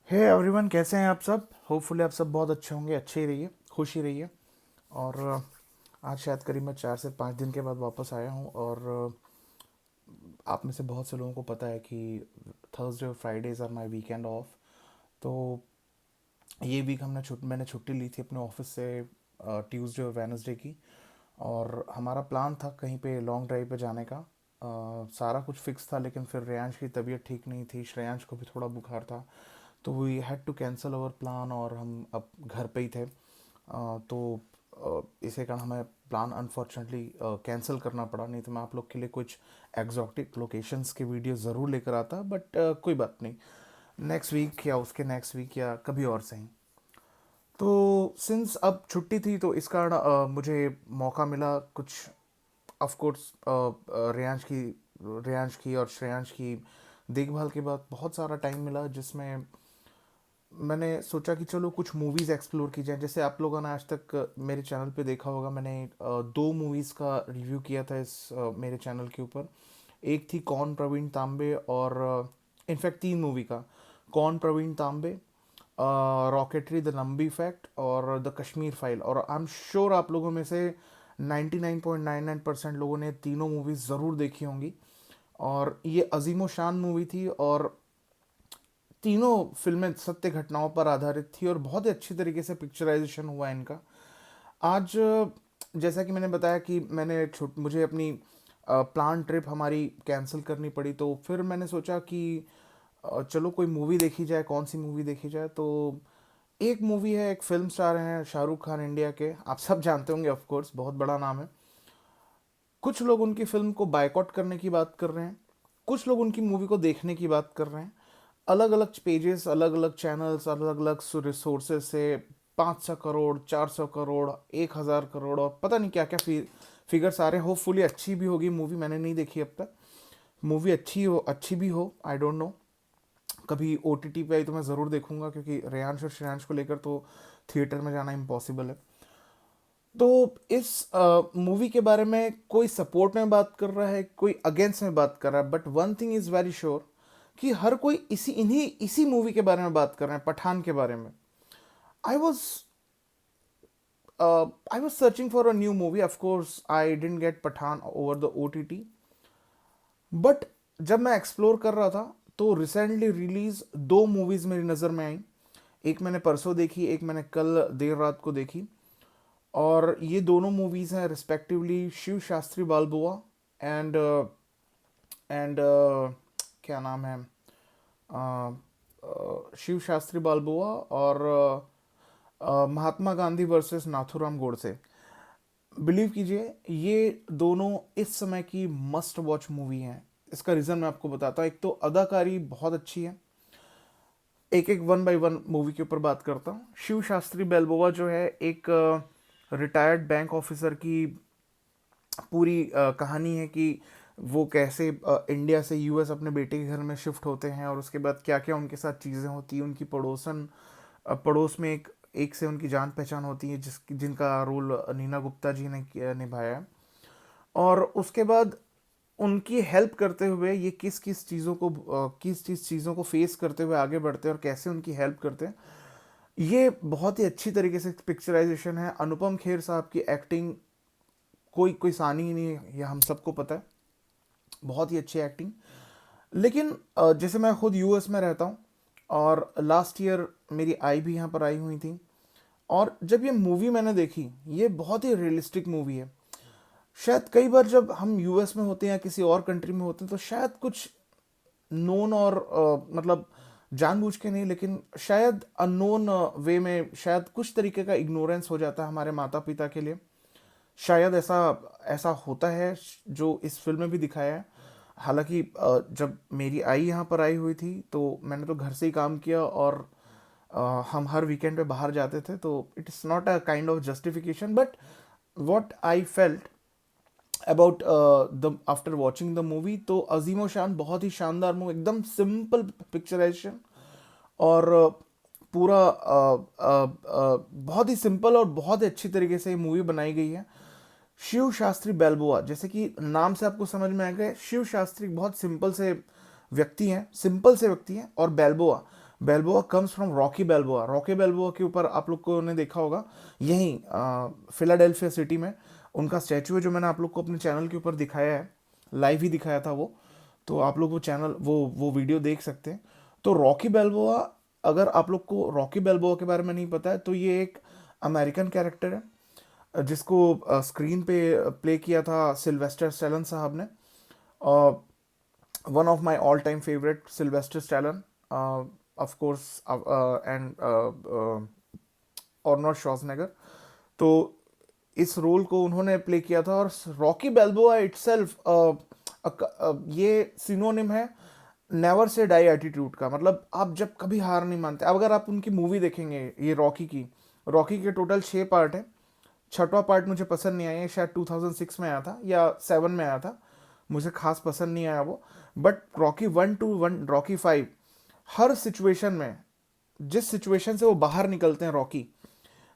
Hey everyone, कैसे हैं आप सब? होपफुली आप सब बहुत अच्छे होंगे, अच्छे ही रहिए, खुश ही रहिए। और आज शायद करीब मैं 4 से 5 दिन के बाद वापस आया हूँ। और आप में से बहुत से लोगों को पता है कि थर्सडे और Fridays are my weekend off. तो ये वीक मैंने छुट्टी ली थी अपने ऑफिस से, ट्यूसडे और वेनसडे की। और हमारा प्लान था कहीं पे लॉन्ग ड्राइव पे जाने का। सारा कुछ फिक्स था, लेकिन फिर रेयांश की तबीयत ठीक नहीं थी, श्रेयांश को भी थोड़ा बुखार था। तो we had to cancel our plan और हम अब घर पे ही थे। तो इसी कारण हमें प्लान अनफॉर्चुनेटली कैंसिल करना पड़ा, नहीं तो मैं आप लोग के लिए कुछ एग्जॉटिक लोकेशंस के वीडियो ज़रूर लेकर आता, बट कोई बात नहीं। नेक्स्ट वीक या उसके नेक्स्ट वीक या कभी और सही। तो सिंस अब छुट्टी थी तो इस कारण मुझे मौका मिला कुछ, ऑफ कोर्स, रेयांश की और श्रेयांश की देखभाल के बाद बहुत सारा टाइम मिला, जिसमें मैंने सोचा कि चलो कुछ मूवीज़ एक्सप्लोर की जाए। जैसे आप लोगों ने आज तक मेरे चैनल पे देखा होगा, मैंने 2 मूवीज़ का रिव्यू किया था इस मेरे चैनल के ऊपर। एक थी कौन प्रवीण तांबे, और इनफैक्ट 3 मूवी का, कौन प्रवीण तांबे, रॉकेटरी द नंबी फैक्ट और द कश्मीर फाइल। और आई एम श्योर आप लोगों में से 99.99% लोगों ने तीनों मूवीज़ ज़रूर देखी होंगी। और ये अजीमो शान मूवी थी, और तीनों फिल्में सत्य घटनाओं पर आधारित थी, और बहुत ही अच्छी तरीके से पिक्चराइजेशन हुआ है इनका। आज जैसा कि मैंने बताया कि मुझे अपनी प्लान ट्रिप हमारी कैंसिल करनी पड़ी, तो फिर मैंने सोचा कि चलो कोई मूवी देखी जाए। कौन सी मूवी देखी जाए? तो एक मूवी है, एक फिल्म स्टार हैं शाहरुख खान, इंडिया के, आप सब जानते होंगे, ऑफ कोर्स बहुत बड़ा नाम है। कुछ लोग उनकी फिल्म को बायकॉट करने की बात कर रहे हैं, कुछ लोग उनकी मूवी को देखने की बात कर रहे हैं। अलग अलग पेजेस, अलग अलग चैनल्स, अलग अलग रिसोर्सेज से 500 करोड़, 400 करोड़, 1000 करोड़ और पता नहीं क्या क्या फिगर्स आ रहे हैं। होपफुली अच्छी भी होगी मूवी, मैंने नहीं देखी अब तक। मूवी अच्छी भी हो, आई डोंट नो। कभी ओ टी टी पे आई तो मैं ज़रूर देखूंगा, क्योंकि रेयांश और श्रेयांश को लेकर तो थिएटर में जाना इम्पॉसिबल है। तो इस मूवी के बारे में कोई सपोर्ट में बात कर रहा है, कोई अगेंस्ट में बात कर रहा है, but one thing is very sure कि हर कोई इसी मूवी के बारे में बात कर रहे हैं, पठान के बारे में। I was I was searching for a new movie, of course I didn't get Pathaan over the O T T. But जब मैं एक्सप्लोर कर रहा था तो रिसेंटली रिलीज 2 मूवीज मेरी नज़र में आई। एक मैंने परसों देखी, एक मैंने कल देर रात को देखी। और ये दोनों मूवीज़ हैं respectively Shiv Shastri Balboa and and क्या नाम है, शिव शास्त्री बालबुआ और महात्मा गांधी वर्सेस नाथूराम गोडसे। बिलीव कीजिए, ये दोनों इस समय की मस्ट वॉच मूवी हैं। इसका रीज़न मैं आपको बताता हूँ। एक तो अदाकारी बहुत अच्छी है। एक एक वन बाय वन मूवी के ऊपर बात करता हूँ। शिव शास्त्री बेलबोवा जो है, एक रिटायर्ड बैंक ऑफिसर की पूरी कहानी है कि वो कैसे इंडिया से यूएस अपने बेटे के घर में शिफ्ट होते हैं, और उसके बाद क्या क्या उनके साथ चीज़ें होती हैं। उनकी पड़ोस में एक एक से उनकी जान पहचान होती है, जिनका रोल नीना गुप्ता जी ने निभाया है। और उसके बाद उनकी हेल्प करते हुए ये किस चीज़ों को फेस करते हुए आगे बढ़ते हैं और कैसे उनकी हेल्प करते हैं। ये बहुत ही अच्छी तरीके से पिक्चराइजेशन है। अनुपम खेर साहब की एक्टिंग कोई कोई सानी ही नहीं है, यह हम सबको पता है। बहुत ही अच्छी एक्टिंग। लेकिन जैसे मैं खुद यूएस में रहता हूँ, और लास्ट ईयर मेरी आई भी यहाँ पर आई हुई थी। और जब ये मूवी मैंने देखी, ये बहुत ही रियलिस्टिक मूवी है। शायद कई बार जब हम यूएस में होते हैं या किसी और कंट्री में होते हैं, तो शायद कुछ नोन और मतलब जानबूझ के नहीं, लेकिन शायद अननोन वे में शायद कुछ तरीके का इग्नोरेंस हो जाता है हमारे माता पिता के लिए। शायद ऐसा ऐसा होता है, जो इस फिल्म में भी दिखाया है। हालांकि जब मेरी आई यहाँ पर आई हुई थी तो मैंने तो घर से ही काम किया, और हम हर वीकेंड पे बाहर जाते थे, तो it is not a kind of justification, but what I felt about the after watching the movie, तो अजीमो शान बहुत ही शानदार मूवी, एकदम सिंपल पिक्चराइजेशन। और पूरा बहुत ही सिंपल और बहुत ही अच्छी तरीके से ये मूवी बनाई गई है। शिव शास्त्री बेल्बोआ, जैसे कि नाम से आपको समझ में आएगा, शिव शास्त्री बहुत सिंपल से व्यक्ति हैं, और बेल्बोआ, बेल्बोआ कम्स फ्रॉम रॉकी बेल्बोआ। रॉकी बेल्बोआ के ऊपर आप लोग को ने देखा होगा, यहीं फिलाडेल्फिया सिटी में उनका स्टैचू है, जो मैंने आप लोग को अपने चैनल के ऊपर दिखाया है, लाइव ही दिखाया था वो। तो आप लोग वो चैनल वो वीडियो देख सकते हैं। तो रॉकी बेल्बोआ, अगर आप लोग को रॉकी बेल्बोआ के बारे में नहीं पता है, तो ये एक अमेरिकन कैरेक्टर है जिसको स्क्रीन पे प्ले किया था सिल्वेस्टर स्टैलोन साहब ने। One of my all time favourite, Sylvester Stallone, of course, and Arnold Schwarzenegger. तो इस रोल को उन्होंने प्ले किया था। और रॉकी बेल्बोआ इटसेल्फ ये सिनोनिम है नेवर से डाई एटीट्यूड का। मतलब आप जब कभी हार नहीं मानते। अब अगर आप उनकी मूवी देखेंगे, ये रॉकी के टोटल 6 पार्ट है। छठवां पार्ट मुझे पसंद नहीं आया, शायद 2006 में आया था या 7 में आया था, मुझे खास पसंद नहीं आया वो। बट रॉकी 5, हर सिचुएशन में, जिस सिचुएशन से वो बाहर निकलते हैं Rocky,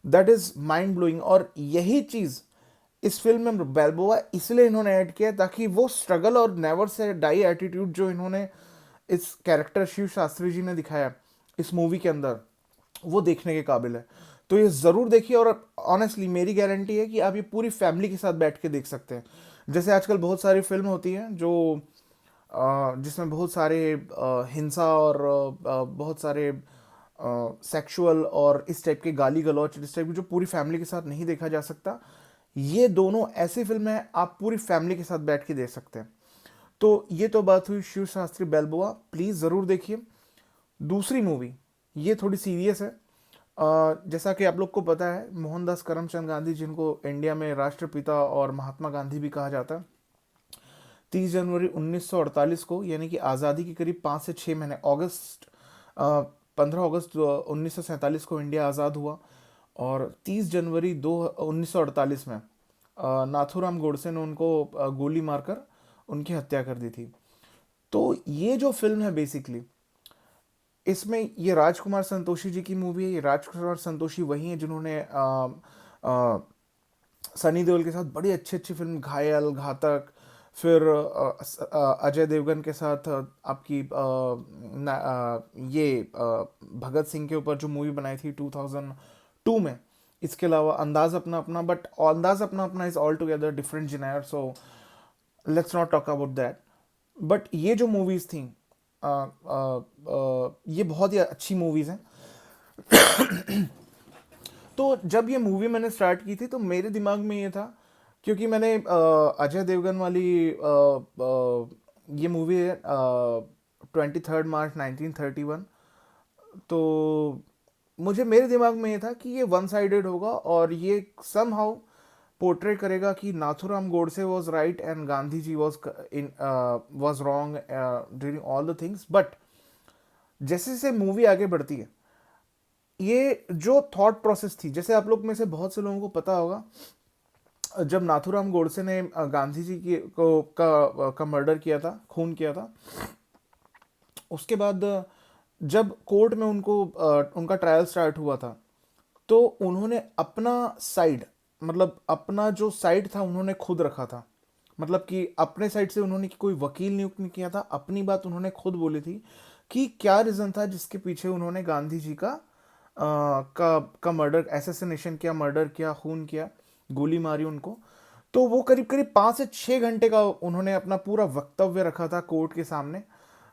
that is mind blowing. और यही चीज इस फिल्म में बेल्बोआ इसलिए इन्होंने ऐड किया ताकि वो स्ट्रगल और नेवर से डाई एटीट्यूड जो इन्होंने इस कैरेक्टर शिव शास्त्री जी ने दिखाया इस मूवी के अंदर, वो देखने के काबिल है। तो ये ज़रूर देखिए। और ऑनेस्टली मेरी गारंटी है कि आप ये पूरी फैमिली के साथ बैठ के देख सकते हैं। जैसे आजकल बहुत सारी फिल्म होती हैं जो जिसमें बहुत सारे हिंसा और बहुत सारे सेक्सुअल और इस टाइप के गाली गलौच, इस टाइप की, जो पूरी फैमिली के साथ नहीं देखा जा सकता। ये दोनों ऐसी फिल्में हैं आप पूरी फैमिली के साथ बैठ के देख सकते हैं। तो ये तो बात हुई शिव शास्त्री बेल्बोआ, प्लीज़ ज़रूर देखिए। दूसरी मूवी, ये थोड़ी सीरियस है। जैसा कि आप लोग को पता है, मोहनदास करमचंद गांधी, जिनको इंडिया में राष्ट्रपिता और महात्मा गांधी भी कहा जाता है, 30 जनवरी 1948 को, यानी कि आज़ादी के करीब 5 से 6 महीने, 15 अगस्त 1947 को इंडिया आज़ाद हुआ। और 30 जनवरी 1948 में नाथूराम गोडसे ने उनको गोली मारकर उनकी हत्या कर दी थी। तो ये जो फिल्म है बेसिकली, इसमें ये राजकुमार संतोषी जी की मूवी है। ये राजकुमार संतोषी वही है जिन्होंने अ, सनी देओल के साथ बड़ी अच्छी अच्छी फिल्म, घायल, घातक, फिर अजय देवगन के साथ आपकी ये भगत सिंह के ऊपर जो मूवी बनाई थी 2002 में। इसके अलावा अंदाज अपना अपना, but Andaz Apna Apna is all together different genre, so let's not talk about that. But ये जो मूवीज़ थी, ये बहुत ही अच्छी मूवीज़ हैं। तो जब ये मूवी मैंने स्टार्ट की थी तो मेरे दिमाग में ये था, क्योंकि मैंने अजय देवगन वाली ये मूवी है 23 मार्च 1931। तो मुझे, मेरे दिमाग में ये था कि ये वन साइडेड होगा और ये समहाउ पोर्ट्रे करेगा कि Nathuram Godse was right and Gandhi ji was wrong during all the things. But जैसे जैसे मूवी आगे बढ़ती है, ये जो थॉट प्रोसेस थी, जैसे आप लोग में से बहुत से लोगों को पता होगा, जब नाथुराम गोडसे ने गांधी जी की को का मर्डर किया था, खून किया था, उसके बाद जब कोर्ट में उनका ट्रायल स्टार्ट हुआ था, तो उन्होंने अपना साइड, मतलब अपना जो साइड था उन्होंने खुद रखा था। मतलब कि अपने साइड से उन्होंने कोई वकील नियुक्त नहीं किया था, अपनी बात उन्होंने खुद बोली थी कि क्या रीज़न था जिसके पीछे उन्होंने गांधी जी का मर्डर, एसेसिनेशन किया, मर्डर किया, खून किया, गोली मारी उनको। तो वो करीब करीब 5 से 6 घंटे का उन्होंने अपना पूरा वक्तव्य रखा था कोर्ट के सामने।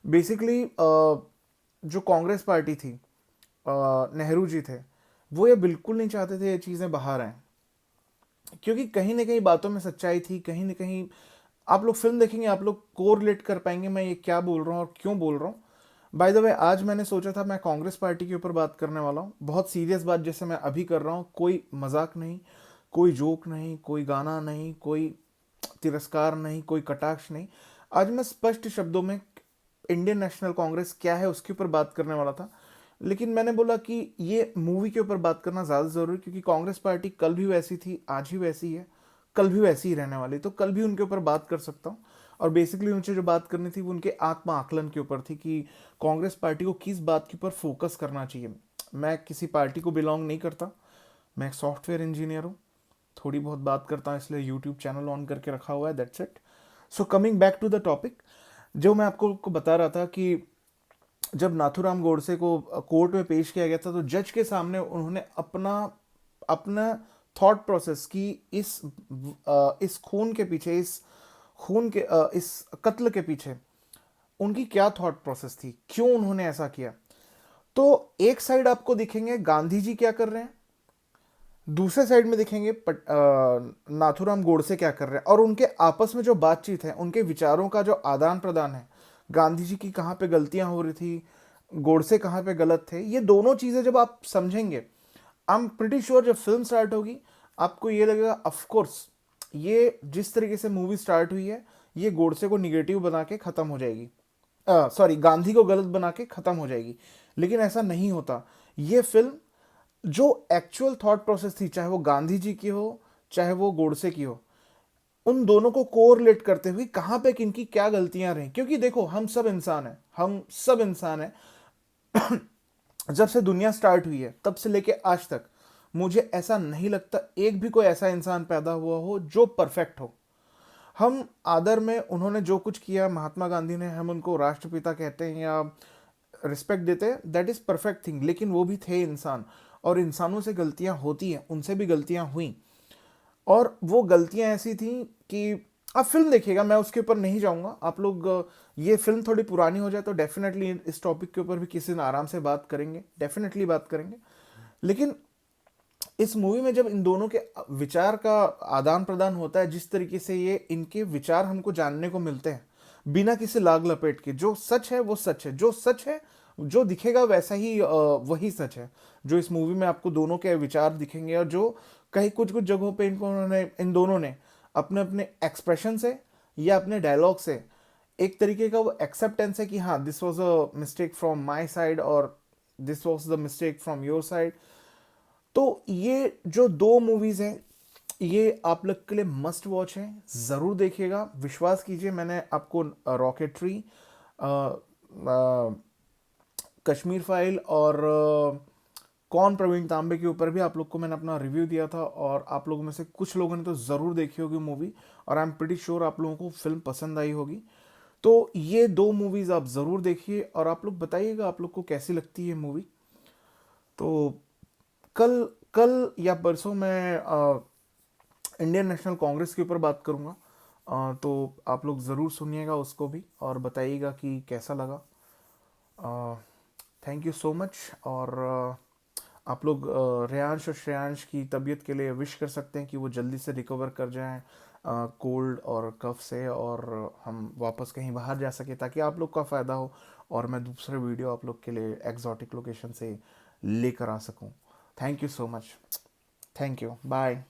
बेसिकली जो कांग्रेस पार्टी थी, नेहरू जी थे, वो ये बिल्कुल नहीं चाहते थे ये चीज़ें बाहर आएँ, क्योंकि कहीं ना कहीं बातों में सच्चाई थी, कहीं ना कहीं आप लोग फिल्म देखेंगे, आप लोग कोरिलेट कर पाएंगे मैं ये क्या बोल रहा हूँ और क्यों बोल रहा हूँ। बाय द वे, आज मैंने सोचा था मैं कांग्रेस पार्टी के ऊपर बात करने वाला हूँ, बहुत सीरियस बात जैसे मैं अभी कर रहा हूँ, कोई मजाक नहीं, कोई जोक नहीं, कोई गाना नहीं, कोई तिरस्कार नहीं, कोई कटाक्ष नहीं। आज मैं स्पष्ट शब्दों में इंडियन नेशनल कांग्रेस क्या है उसके ऊपर बात करने वाला था। लेकिन मैंने बोला कि ये मूवी के ऊपर बात करना ज़्यादा ज़रूरी, क्योंकि कांग्रेस पार्टी कल भी वैसी थी, आज भी वैसी है, कल भी वैसी ही रहने वाली, तो कल भी उनके ऊपर बात कर सकता हूँ। और बेसिकली मुझे जो बात करनी थी वो उनके आत्म आकलन के ऊपर थी कि कांग्रेस पार्टी को किस बात के ऊपर फोकस करना चाहिए। मैं किसी पार्टी को बिलोंग नहीं करता, मैं एक सॉफ्टवेयर इंजीनियर हूँ, थोड़ी बहुत बात करता हूँ इसलिए यूट्यूब चैनल ऑन करके रखा हुआ है, that's it. So coming back to the topic, जो मैं आपको को बता रहा था कि जब नाथूराम गोडसे को कोर्ट में पेश किया गया था तो जज के सामने उन्होंने अपना अपना थॉट प्रोसेस की इस खून के पीछे, इस कत्ल के पीछे उनकी क्या थॉट प्रोसेस थी, क्यों उन्होंने ऐसा किया। तो एक साइड आपको दिखेंगे गांधी जी क्या कर रहे हैं, दूसरे साइड में दिखेंगे नाथूराम गोडसे क्या कर रहे हैं, और उनके आपस में जो बातचीत है, उनके विचारों का जो आदान प्रदान है, गांधी जी की कहाँ पे गलतियां हो रही थी, गोडसे कहाँ पे गलत थे, ये दोनों चीज़ें जब आप समझेंगे, आई एम प्रिटी श्योर जब फिल्म स्टार्ट होगी आपको ये लगेगा ऑफ कोर्स ये जिस तरीके से मूवी स्टार्ट हुई है ये गोडसे को निगेटिव बना के ख़त्म हो जाएगी, सॉरी गांधी को गलत बना के ख़त्म हो जाएगी। लेकिन ऐसा नहीं होता। ये फिल्म जो एक्चुअल थॉट प्रोसेस थी, चाहे वो गांधी जी की हो चाहे वो गोडसे की हो, उन दोनों को कोरिलेट करते हुए कहाँ पे किनकी क्या गलतियां रही, क्योंकि देखो हम सब इंसान हैं, हम सब इंसान हैं। जब से दुनिया स्टार्ट हुई है तब से लेके आज तक मुझे ऐसा नहीं लगता एक भी कोई ऐसा इंसान पैदा हुआ हो जो परफेक्ट हो। हम आदर में उन्होंने जो कुछ किया, महात्मा गांधी ने, हम उनको राष्ट्रपिता कहते हैं या रिस्पेक्ट देते हैं, दैट इज़ परफेक्ट थिंग, लेकिन वो भी थे इंसान, और इंसानों से गलतियां होती हैं, उनसे भी गलतियां हुई, और वो गलतियां ऐसी थी कि आप फिल्म देखिएगा, मैं उसके ऊपर नहीं जाऊंगा। आप लोग ये फिल्म थोड़ी पुरानी हो जाए तो डेफिनेटली इस टॉपिक के ऊपर भी किसी दिन आराम से बात करेंगे, डेफिनेटली बात करेंगे। लेकिन इस मूवी में जब इन दोनों के विचार का आदान प्रदान होता है, जिस तरीके से ये इनके विचार हमको जानने को मिलते हैं बिना किसी लाग लपेट के, जो सच है वो सच है, जो सच है जो दिखेगा वैसा ही वही सच है, जो इस मूवी में आपको दोनों के विचार दिखेंगे, और जो कहीं कुछ कुछ जगहों पे इन दोनों ने अपने अपने एक्सप्रेशन से या अपने डायलॉग से एक तरीके का वो एक्सेप्टेंस है कि हाँ this was a mistake from my side, और this was the mistake from your side. तो ये जो दो मूवीज हैं ये आप लोग के लिए मस्ट वॉच है, ज़रूर देखिएगा। विश्वास कीजिए मैंने आपको रॉकेटरी, कश्मीर फाइल और कौन प्रवीण तांबे के ऊपर भी आप लोग को मैंने अपना रिव्यू दिया था, और आप लोगों में से कुछ लोगों ने तो ज़रूर देखी होगी मूवी, और आई एम प्रिटी श्योर आप लोगों को फिल्म पसंद आई होगी। तो ये दो मूवीज़ आप ज़रूर देखिए और आप लोग बताइएगा आप लोग को कैसी लगती है मूवी। तो कल कल या परसों मैं इंडियन नेशनल कांग्रेस के ऊपर बात करूँगा, तो आप लोग ज़रूर सुनिएगा उसको भी और बताइएगा कि कैसा लगा। Thank you so much. और आप लोग रेयांश और श्रेयांश की तबीयत के लिए विश कर सकते हैं कि वो जल्दी से रिकवर कर जाएं कोल्ड और कफ से, और हम वापस कहीं बाहर जा सके ताकि आप लोग का फ़ायदा हो, और मैं दूसरे वीडियो आप लोग के लिए एग्जॉटिक लोकेशन से लेकर आ सकूं। Thank you so much. Thank you, bye.